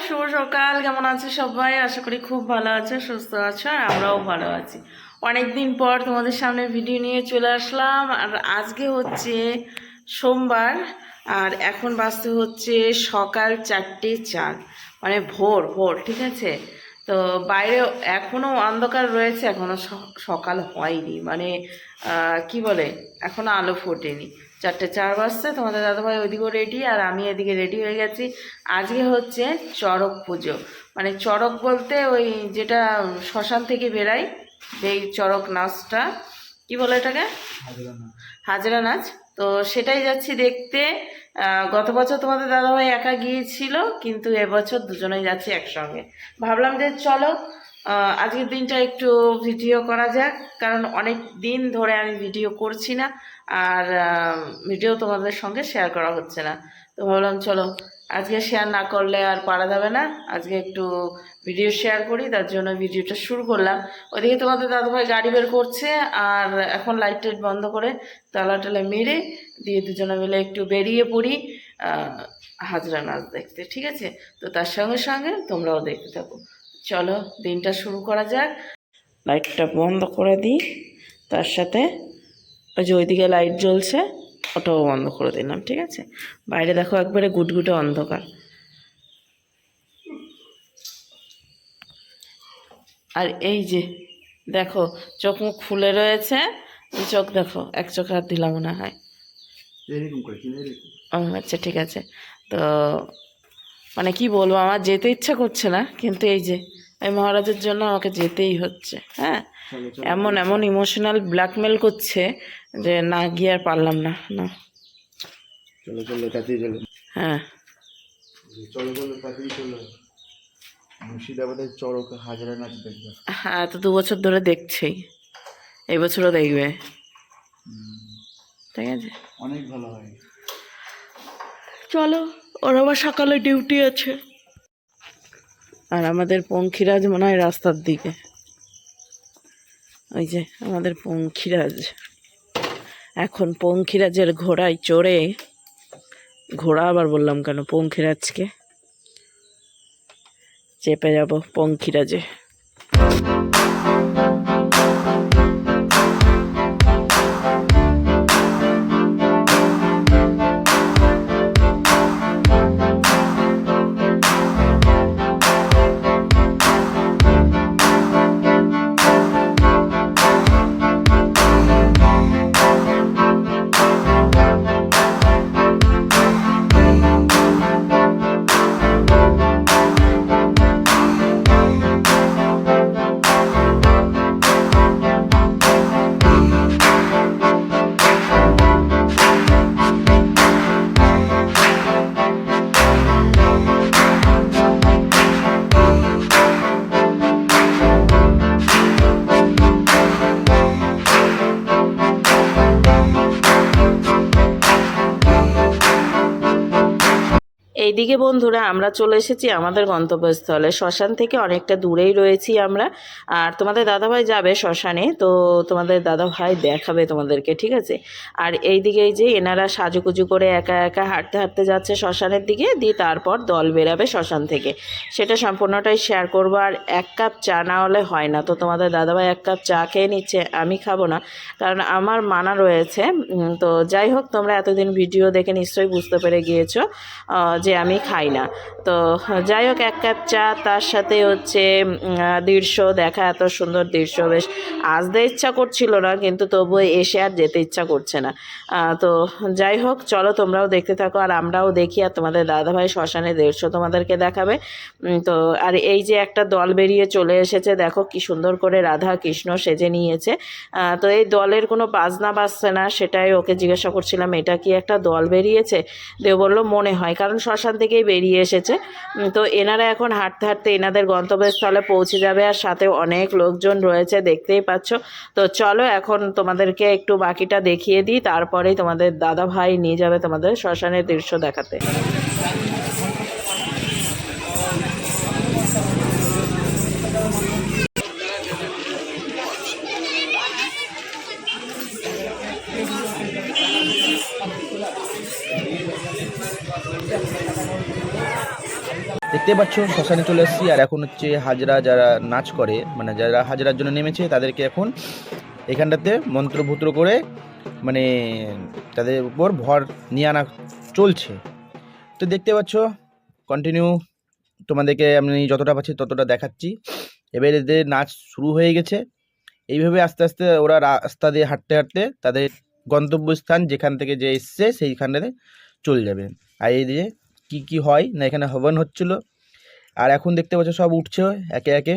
শুভ সকাল। কেমন আছে সবাই? আশা করি খুব ভালো আছে, সুস্থ আছো, আর আমরাও ভালো আছি। অনেকদিন পর তোমাদের সামনে ভিডিও নিয়ে চলে আসলাম। আর আজকে হচ্ছে সোমবার, আর এখন বাজতে হচ্ছে সকাল 4:04, মানে ভোর ভোর, ঠিক আছে। তো বাইরে এখনও অন্ধকার রয়েছে, এখনও সকাল হয়নি, মানে কি বলে, এখনও আলো ফোটেনি। 4:04 বাজছে। তোমাদের দাদাভাই ওইদিকেও রেডি, আর আমি এদিকে রেডি হয়ে গেছি। আজকে হচ্ছে চড়ক পুজো, মানে চড়ক বলতে ওই যেটা শ্মশান থেকে বেরাই, যেই চড়ক নাচটা, কি বলে এটাকে, হাজরা নাচ। তো সেটাই যাচ্ছি দেখতে। গত বছর তোমাদের দাদাভাই একা গিয়েছিল, কিন্তু এবছর দুজনেই যাচ্ছি একসঙ্গে। ভাবলাম যে চলো আজকের দিনটা একটু ভিডিও করা যাক, কারণ অনেক দিন ধরে আমি ভিডিও করছি না, আর ভিডিও তোমাদের সঙ্গে শেয়ার করা হচ্ছে না। তো ভাবলাম চলো আজকে শেয়ার না করলে আর পারা যাবে না, আজকে একটু ভিডিও শেয়ার করি, তার জন্য ভিডিওটা শুরু করলাম। ওদিকে তোমাদের দাদাভাই গাড়ি বের করছে, আর এখন লাইট টাইট বন্ধ করে তালা টালা মেরে দিয়ে দুজনে মিলে একটু বেরিয়ে পড়ি হাজরা নাচ দেখতে, ঠিক আছে। তো তার সঙ্গে সঙ্গে তোমরাও দেখতে থাকো। চলো দিনটা শুরু করা যাক। লাইটটা বন্ধ করে দিই, তার সাথে ওই যে ওইদিকে লাইট জ্বলছে ওটাও বন্ধ করে দিলাম, ঠিক আছে। বাইরে দেখো একবারে গুটগুটে অন্ধকার, আর এই যে দেখো চোখ মুখ ফুলে রয়েছে, চোখ দেখো, এক চোখ হাত দিলাম মনে হয়। আচ্ছা ঠিক আছে। তো মানে কি বলবো, আমার যেতে ইচ্ছা করছে না, কিন্তু এই যে এই মহারাজের জন্য আমাকে যেতেই হচ্ছে। হ্যাঁ, এমন এমন ইমোশনাল ব্ল্যাকমেল করছে যে না গিয়ে আর পারলাম না। না চলো চলো তাড়াতাড়ি চলো। হ্যাঁ চলো চলো তাড়াতাড়ি চলো, মুর্শিদাবাদের চড়ক হাজরা নাচ দেখবে। হ্যাঁ, তো 2 বছর ধরে দেখছেই, এই বছরও দেখবে, ঠিক আছে। অনেক ভালো হয়। চলো, ওর আবার সকালে ডিউটি আছে। আর আমাদের পঙ্খিরাজ মনে হয় রাস্তার দিকে, ওই যে আমাদের পঙ্খিরাজ এখন পঙ্খিরাজের ঘোড়ায় চড়ে, ঘোড়া আবার বললাম কেন, পঙ্খিরাজকে চেপে যাব পঙ্খিরাজে। এইদিকে বন্ধুরা আমরা চলে এসেছি আমাদের গন্তব্যস্থলে। শ্মশান থেকে অনেকটা দূরেই রয়েছি আমরা, আর তোমাদের দাদাভাই যাবে শ্মশানে, তো তোমাদের দাদাভাই দেখাবে তোমাদেরকে, ঠিক আছে। আর এইদিকে এই যে এনারা সাজুকুজু করে একা একা হাঁটতে হাঁটতে যাচ্ছে শ্মশানের দিকে, দিয়ে তারপর দল বেরাবে শ্মশান থেকে, সেটা সম্পূর্ণটাই শেয়ার করবো। আর 1 কাপ চা না হলে হয় না, তো তোমাদের দাদাভাই 1 কাপ চা খেয়ে নিচ্ছে, আমি খাবো না, কারণ আমার মানা রয়েছে। তো যাই হোক, তোমরা এতদিন ভিডিও দেখে নিশ্চয়ই বুঝতে পেরে গিয়েছো যে আমি খাই না। তো যাই হোক, 1 কাপ চা, তার সাথে হচ্ছে দৃশ্য দেখা, এত সুন্দর দৃশ্য, বেশ আসতে ইচ্ছা করছিল না, কিন্তু তবুও এসে আর যেতে ইচ্ছা করছে না। তো যাই হোক, চলো তোমরাও দেখতে থাকো, আর আমরাও দেখি, আর তোমাদের দাদাভাই শ্মশানে দৃশ্য তোমাদেরকে দেখাবে। তো আর এই যে একটা দল বেরিয়ে চলে এসেছে, দেখো কি সুন্দর করে রাধা কৃষ্ণ সেজে নিয়েছে। তো এই দলের কোনো বাজনা বাজছে না, সেটাই ওকে জিজ্ঞাসা করছিলাম, এটা কি একটা দল বেরিয়েছে? দেও বললো মনে হয়, কারণ শ্মশান থেকেই বেরিয়ে এসেছে। তো এনারা এখন হাঁটতে হাঁটতে এনাদের গন্তব্যস্থলে পৌঁছে যাবে, আর সাথে অনেক লোকজন রয়েছে, দেখতেই পাচ্ছ। তো চলো এখন তোমাদেরকে একটু বাকিটা দেখিয়ে দিই, তারপরেই তোমাদের দাদা ভাই নিয়ে যাবে তোমাদের শ্মশানের দৃশ্য দেখাতে। দেখতে পাচ্ছ শ্মশানে চলে এসেছি। আর এখন হচ্ছে হাজরা যারা নাচ করে, মানে যারা হাজরার জন্য নেমেছে, তাদেরকে এখন এখানটাতে মন্ত্রভূত্র করে মানে তাদের উপর ভর নিয়ে আনা চলছে। তো দেখতে পাচ্ছ কন্টিনিউ তোমাদেরকে আমি যতটা পাচ্ছি ততটা দেখাচ্ছি। এবার এদের নাচ শুরু হয়ে গেছে। এইভাবে আস্তে আস্তে ওরা রাস্তা দিয়ে হাঁটতে হাঁটতে তাদের গন্তব্যস্থান যেখান থেকে যে এসছে সেইখানটাতে চলে যাবে। আর এই দিয়ে কী কী হয় না, এখানে হবন হচ্ছিল। আর এখন দেখতে পাচ্ছ সব উঠছে একে একে।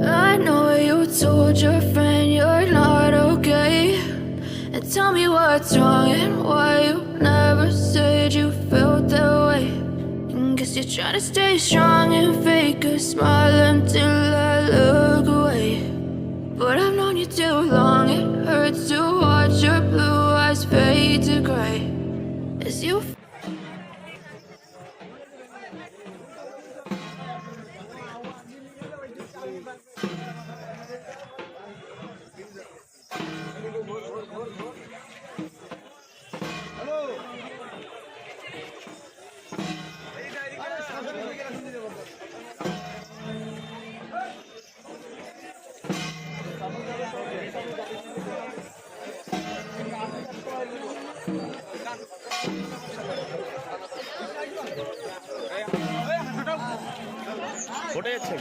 I know you told your friend you're not okay. And tell me what's wrong and why you never said you felt that way. And guess you're trying to stay strong and fake a smile until I look away. But I've known you too long, it hurts to watch your blue eyes fade to gray as you ওটা যাচ্ছে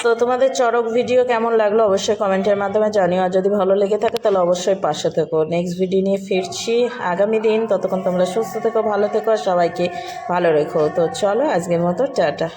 তো তোমাদের Charak video কেমন লাগলো অবশ্যই কমেন্টের মাধ্যমে জানিও, আর যদি ভালো লেগে থাকে তাহলে অবশ্যই পাশে থেকো। নেক্সট ভিডিও নিয়ে ফিরছি আগামী দিন, ততক্ষণ তোমরা সুস্থ থেকো, ভালো থেকো, আর সবাইকে ভালো রেখো। তো চলো আজকের মতো টাটা।